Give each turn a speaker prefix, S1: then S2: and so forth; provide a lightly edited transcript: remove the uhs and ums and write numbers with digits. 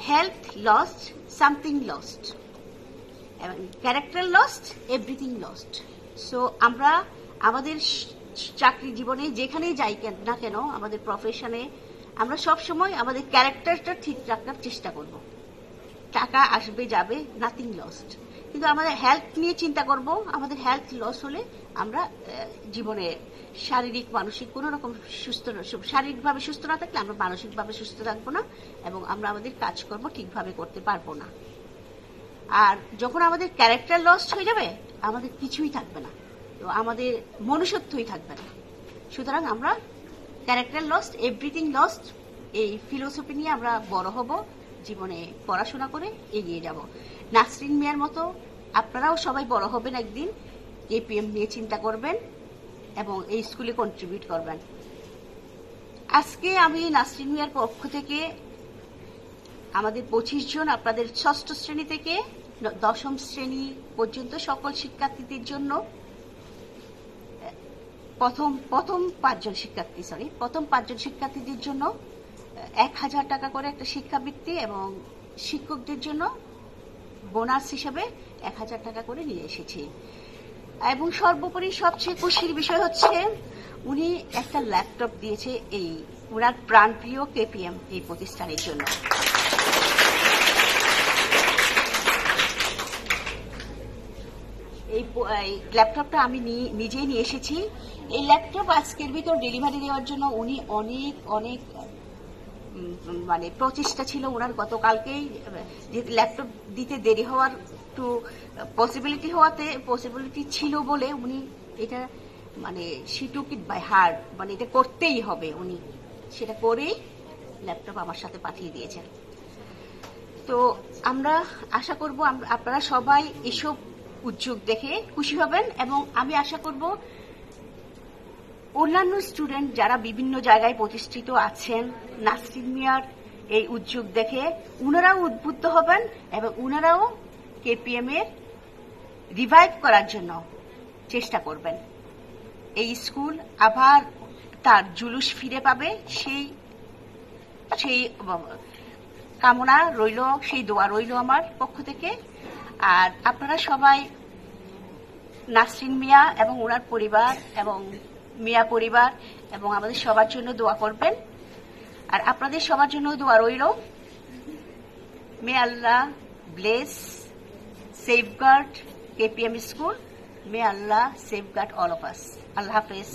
S1: Health lost, something lost, এবং character lost, everything lost. So আমরা আমাদের চাকরি জীবনে যেখানেই যাই না কেন, আমাদের প্রফেশনে আমরা সবসময় আমাদের ক্যারেক্টারটা ঠিক রাখার চেষ্টা করব। টাকা আসবে যাবে, নাথিং লস্ট, কিন্তু আমাদের হেলথ নিয়ে চিন্তা করব। আমাদের হেলথ লস হলে আমরা জীবনে শারীরিক মানসিক কোনো রকম শারীরিকভাবে সুস্থ না থাকলে আমরা মানসিকভাবে সুস্থ থাকবো না, এবং আমরা আমাদের কাজকর্ম ঠিকভাবে করতে পারবো না। আর যখন আমাদের ক্যারেক্টার লস্ট হয়ে যাবে, আমাদের কিছুই থাকবে না, তো আমাদের মনুষ্যত্বই থাকবে না। সুতরাং আমরা ক্যারেক্টার লস্ট, এভরিথিং লস্ট, এই ফিলোসফি নিয়ে আমরা বড় হব, জীবনে পড়াশোনা করে এগিয়ে যাব। নাসরিন মিয়ার মতো আপনারাও সবাই বড় হবেন একদিন, কেপিএম নিয়ে চিন্তা করবেন এবং এই স্কুলে কন্ট্রিবিউট করবেন। আজকে আমি নাসরিন মিয়ার পক্ষ থেকে আমাদের 25 জন, আপনাদের 6ষ্ঠ শ্রেণী থেকে 10ম শ্রেণী পর্যন্ত সকল শিক্ষার্থীদের জন্য প্রথম 5 জন শিক্ষার্থীদের জন্য 1000 টাকা করে একটা শিক্ষাবৃত্তি, এবং শিক্ষকদের জন্য বোনাস হিসেবে 1000 টাকা করে নিয়ে এসেছি। এবং সর্বোপরি সবচেয়ে খুশির বিষয় হচ্ছে উনি একটা ল্যাপটপ দিয়েছে এই ওনার প্রাণপ্রিয় কেপিএম এই প্রতিষ্ঠানের জন্য। এই ল্যাপটপটা আমি নিজেই নিয়ে এসেছি। এই ল্যাপটপ আজকের ভিতর ডেলিভারি দেওয়ার জন্য উনি অনেক অনেক মানে প্রচেষ্টা ছিল ওনার। গতকালকেই ল্যাপটপ দিতে দেরি হওয়ার একটু পসিবিলিটি ছিল বলে উনি এটা মানে she took it by heart, মানে এটা করতেই হবে, উনি সেটা করেই ল্যাপটপ আমার সাথে পাঠিয়ে দিয়েছেন। তো আমরা আশা করব আপনারা সবাই এসব উদ্যোগ দেখে খুশি হবেন, এবং আমি আশা করব অন্যান্য স্টুডেন্ট যারা বিভিন্ন জায়গায় প্রতিষ্ঠিত আছেন, নাসরিন মিয়ার এই উদ্যোগ দেখে উনারাও উদ্বুদ্ধ হবেন এবং উনারাও কেপিএম এর রিভাইভ করার জন্য চেষ্টা করবেন। এই স্কুল আবার তার জুলুস ফিরে পাবে, সেই কামনা রইল, সেই দোয়া রইল আমার পক্ষ থেকে। আর আপনারা সবাই নাসরিন মিয়া এবং ওনার পরিবার এবং মিয়া পরিবার এবং আমাদের সবার জন্য দোয়া করবেন। আর আপনাদের সবার জন্য দোয়া রইল। মে আল্লাহ bless, safeguard KPM school. May Allah safeguard all of us. Allah Hafiz.